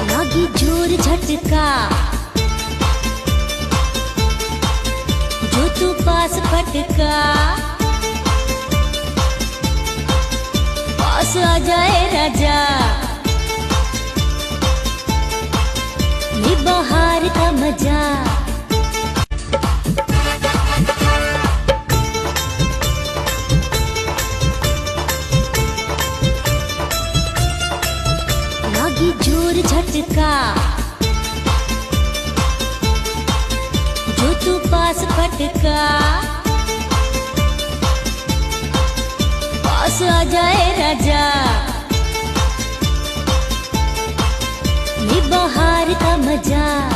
लागी जोर झटका जो तू पास फटका, पास आ जाए राजा ये बहार का मजा। लागी जोर झटका जो तू पास फटका, पास आ जाए राजा ये बहार का मजा।